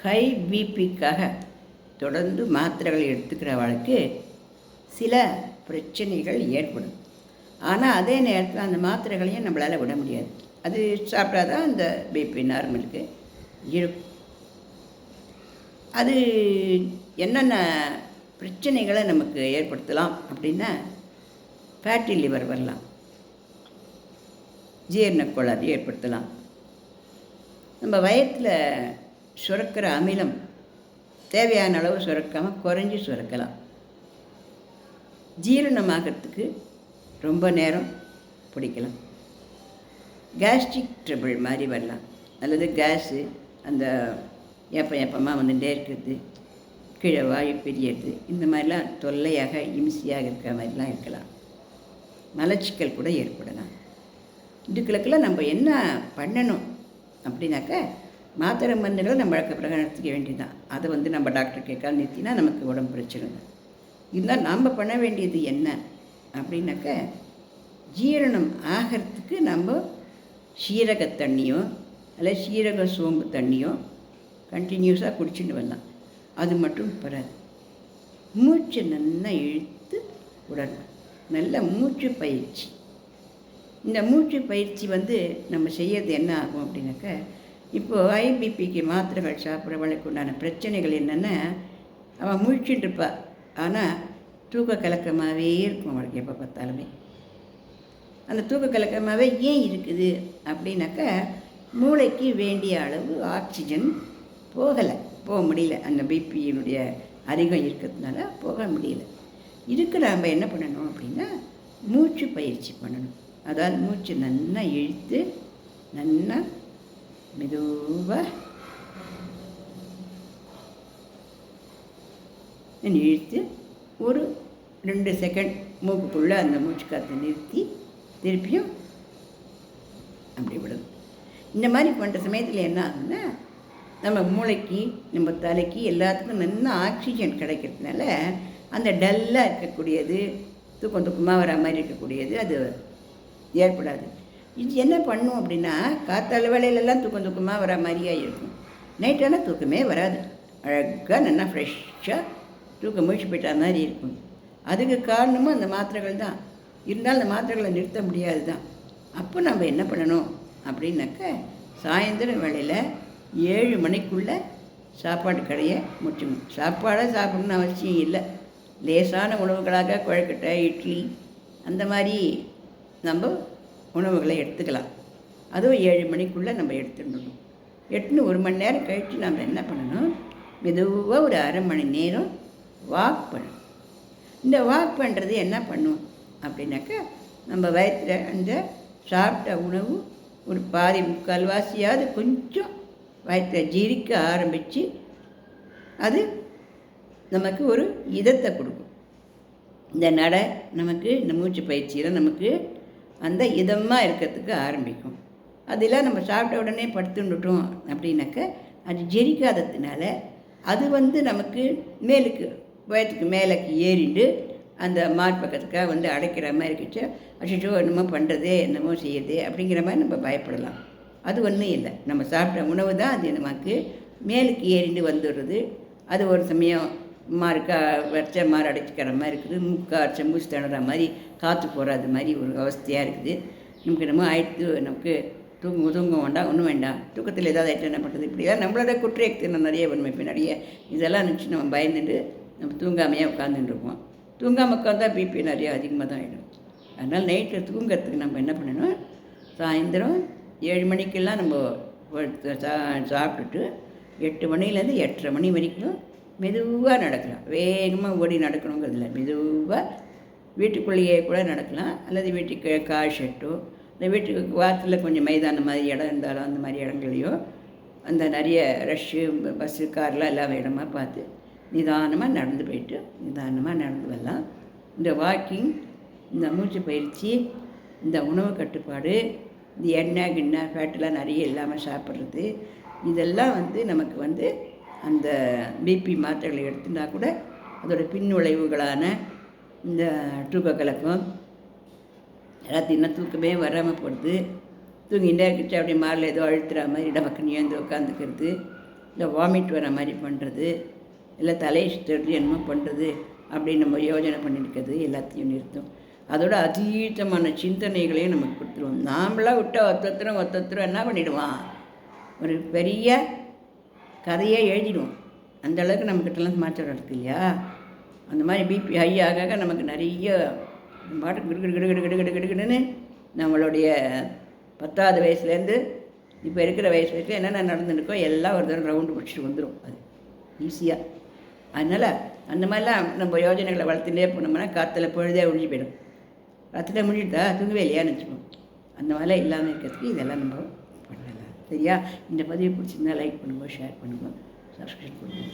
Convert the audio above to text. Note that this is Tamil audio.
ஹை பிபிக்காக தொடர்ந்து மாத்திரைகள் எடுத்துக்கிறவளுக்கு சில பிரச்சனைகள் ஏற்படும். ஆனால் அதே நேரத்தில் அந்த மாத்திரைகளையும் நம்மளால் விட முடியாது. அது சாப்பிட்டா தான் அந்த பிபி நார்மலுக்கு இருக்கும். அது என்னென்ன பிரச்சனைகளை நமக்கு ஏற்படுத்தலாம் அப்படின்னா, ஃபேட்டி லிவர் வரலாம், ஜீரண கோளாறு ஏற்படுத்தலாம், நம்ம வயத்தில் சுரக்கிற அமிலம் தேவையான அளவு சுரக்காமல் குறைஞ்சி சுரக்கலாம், ஜீரணமாகறதுக்கு ரொம்ப நேரம் பிடிக்கலாம், கேஸ்ட்ரிக் ட்ரபிள் மாதிரி வரலாம், அல்லது கேஸு அந்த ஏப்பமாக வந்துட்டே இருக்கிறது, கீழே வாயு பிரியறது, இந்த மாதிரிலாம் தொல்லையாக இம்சியாக இருக்கிற மாதிரிலாம் இருக்கலாம். மலச்சிக்கல் கூட ஏற்படலாம். இதுக்களுக்கெல்லாம் நம்ம என்ன பண்ணணும் அப்படின்னாக்க, மாத்திரை மருந்துகளை நம்ம வழக்க பிரகாரம் எடுத்துக்க வேண்டியதுதான். அதை நம்ம டாக்டர் கேட்காது நிறுத்தினா நமக்கு உடம்பு பிரச்சனை தான். இருந்தால் நாம் பண்ண வேண்டியது என்ன அப்படின்னாக்க, ஜீரணம் ஆகிறதுக்கு நம்ம சீரக தண்ணியோ அல்ல சீரக சோம்பு தண்ணியோ கண்டினியூஸாக குடிச்சுட்டு வரலாம். அது மட்டும் பெறாது. மூச்சை நல்லா இழுத்து விடணும். நல்ல மூச்சு பயிற்சி. இந்த மூச்சு பயிற்சி நம்ம செய்யறது என்ன ஆகும் அப்படின்னாக்க, இப்போது ஐபிபிக்கு மாத்திரைகள் சாப்பிட்றவளுக்கு உண்டான பிரச்சனைகள் என்னென்னா, அவன் முழிச்சுட்டு இருப்பாள், ஆனால் தூக்க கலக்கமாகவே இருக்கும் அவளுக்கு எப்போ பார்த்தாலுமே. அந்த தூக்க கலக்கமாகவே ஏன் இருக்குது அப்படின்னாக்க, மூளைக்கு வேண்டிய அளவு ஆக்சிஜன் போக முடியல. அந்த பிபியினுடைய அதிகம் இருக்கிறதுனால போக முடியல. இதுக்கு நாம் என்ன பண்ணணும் அப்படின்னா, மூச்சு பயிற்சி பண்ணணும். அதாவது மூச்சு நல்லா இழுத்து நல்லா மெதுவாக இழுத்து ஒரு 2 செகண்ட் மூக்குக்குள்ளே அந்த மூச்சு காற்றை நிறுத்தி திருப்பியும் அப்படி விடணும். இந்த மாதிரி பண்ணுற சமயத்தில் என்ன ஆகுதுன்னா, நம்ம மூளைக்கு நம்ம தலைக்கு எல்லாத்துக்கும் நல்லா ஆக்சிஜன் கிடைக்கிறதுனால அந்த டல்லாக இருக்கக்கூடியது, தூக்கமாக வர மாதிரி இருக்கக்கூடியது அது ஏற்படாது. இது என்ன பண்ணும் அப்படின்னா, காத்தால வேலையிலலாம் தூக்கமாக வர மாதிரியாக இருக்கும். நைட்டானால் தூக்கமே வராது. அழகாக நல்லா ஃப்ரெஷ்ஷாக தூக்கம் முழிச்சு போயிட்டா மாதிரி இருக்கும். அதுக்கு காரணமும் அந்த மாத்திரைகள் தான். இருந்தாலும் அந்த மாத்திரைகளை நிறுத்த முடியாது தான். அப்போ நம்ம என்ன பண்ணணும் அப்படின்னாக்க, சாயந்தரம் வேளையில் 7 மணிக்குள்ளே சாப்பாடு கடையை முடிச்சுக்கணும். சாப்பாடாக சாப்பிடணும்னு அவசியம் இல்லை. லேசான உணவுகளாக கொழுக்கட்டை, இட்லி அந்த மாதிரி நம்ம உணவுகளை எடுத்துக்கலாம். அதுவும் 7 மணிக்குள்ளே நம்ம எடுத்துடணும். 1 மணி நேரம் கழித்து நம்ம என்ன பண்ணணும், மெதுவாக ஒரு அரை மணி நேரம் வாக் பண்ணணும். இந்த வாக் பண்ணுறது என்ன பண்ணும் அப்படின்னாக்க, நம்ம வயிற்றில் அந்த சாப்பிட்ட உணவு ஒரு பாதி முக்கால்வாசியாவது கொஞ்சம் வயிற்றில் ஜீரிக்க ஆரம்பித்து அது நமக்கு ஒரு இதத்தை கொடுக்கும். இந்த நடை நமக்கு, இந்த மூச்சு பயிற்சியில் நமக்கு அந்த இதமாக இருக்கிறதுக்கு ஆரம்பிக்கும். அதெல்லாம் நம்ம சாப்பிட்ட உடனே படுத்துட்டோம் அப்படின்னாக்க, அது ஜெரிக்காததுனால அது நமக்கு மேலுக்கு வயத்துக்கு மேலேக்கு ஏறிண்டு அந்த மார்பக்கத்துக்காக அடைக்கிற மாதிரி இருந்துச்சு. அச்சோ என்னமோ பண்ணுறதே, என்னமோ செய்யுது அப்படிங்கிற மாதிரி நம்ம பயப்படலாம். அது ஒன்றும் இல்லை. நம்ம சாப்பிட்ட உணவு தான் அது நமக்கு மேலுக்கு ஏறிண்டு வந்துடுறது. அது ஒரு சமயம் வச்ச மாறு அடைச்சிக்கிற மாதிரி இருக்குது, செம்பூசி தணுற மாதிரி, காற்று போகாத மாதிரி ஒரு அவஸ்தையாக இருக்குது. நமக்கு என்னமோ ஆயிடுத்து, நமக்கு தூங்க வேண்டாம், ஒன்றும் வேண்டாம், தூக்கத்தில் ஏதாவது ஆகிட்டு என்ன பண்ணுறது, இப்படிலாம் நம்மளோட குற்றேக்தி நான் நிறைய பண்ணுவேன். இப்போ நிறைய இதெல்லாம் நினச்சி நம்ம பயந்துட்டு நம்ம தூங்காமையே உட்காந்துட்டுருப்போம். தூங்காமல் உட்காந்தா பிபி நிறைய அதிகமாக தான் ஆகிடும். அதனால் நைட்டில் தூங்கிறதுக்கு நம்ம என்ன பண்ணணும், சாயந்தரம் 7 மணிக்கெல்லாம் நம்ம சாப்பிட்டுட்டு 8 மணிலேருந்து 8:30 மணி வரைக்கும் மெதுவாக நடக்கலாம். வேகமாக ஓடி நடக்கணுங்கிறதில்ல, மெதுவாக வீட்டுக்குள்ளேயே கூட நடக்கலாம். அல்லது வீட்டுக்கு கால் ஷெட்டோ இல்லை வீட்டுக்கு வாரத்தில் கொஞ்சம் மைதானம் மாதிரி இடம் இருந்தாலும் அந்த மாதிரி இடங்களையோ, அந்த நிறைய ரஷ்ஷு பஸ்ஸு கார்லாம் எல்லா இடமா பார்த்து நிதானமாக நடந்து போயிட்டு நிதானமாக நடந்து வரலாம். இந்த வாக்கிங், இந்த மூச்சு பயிற்சி, இந்த உணவு கட்டுப்பாடு, இந்த எண்ணெய் கிண்ணெய் ஃபேட்டெலாம் நிறைய இல்லாமல் சாப்பிட்றது, இதெல்லாம் நமக்கு அந்த பிபி மாத்திரைகளை எடுத்துட்டா கூட அதோடய பின் விளைவுகளான இந்த தூக்க கலக்கம் எல்லாத்தையும் தூக்கமே வராமல் போடுது. தூங்கிட்டே இருந்துச்சு அப்படியே மாரில் ஏதோ அழுத்துற மாதிரி இடப்பக்கம் ஏந்து உட்காந்துக்கிறது, இல்லை வாமிட் வர மாதிரி பண்ணுறது, இல்லை தலையை சுற்றுறது என்னமோ பண்ணுறது அப்படின்னு நம்ம யோஜனை பண்ணியிருக்கிறது எல்லாத்தையும் நிறுத்தும். அதோட அதீதமான சிந்தனைகளையும் நமக்கு கொடுத்துருவோம். நாம்ளாம் விட்டால் ஒத்தத்திரம் என்ன பண்ணிவிடுவான், ஒரு பெரிய கதையே எழுதிடுவோம். அந்தளவுக்கு நம்மக்கிட்டலாம் சமாச்சாரம் இருக்குது இல்லையா. அந்த மாதிரி பிபி ஹை ஆக நமக்கு நிறைய பாட்டு கிடுகிடுன்னு நம்மளுடைய 10வது வயசுலேருந்து இப்போ இருக்கிற வயசு வரைக்கும் என்னென்ன நடந்துருக்கோ எல்லாம் ஒரு தடவை ரவுண்டு பிடிச்சிட்டு வந்துடும். அது ஈஸியாக. அதனால் அந்த மாதிரிலாம் நம்ம யோஜனைகளை வளர்த்துட்டே போனோம்னா காற்றுல பொழுதே ஒழிஞ்சு போயிடும். காற்றுல முடிஞ்சுட்டா தூங்கவே இல்லையான்னு வச்சுப்போம். அந்த மாதிரிலாம் இல்லாமல் இருக்கிறதுக்கு இதெல்லாம் நம்ம பண்ணலாம். சரியா? இந்த பதிவு பிடிச்சிருந்தா லைக் பண்ணுங்கள், ஷேர் பண்ணுங்கள், சப்ஸ்கிரைப் பண்ணுங்கள்.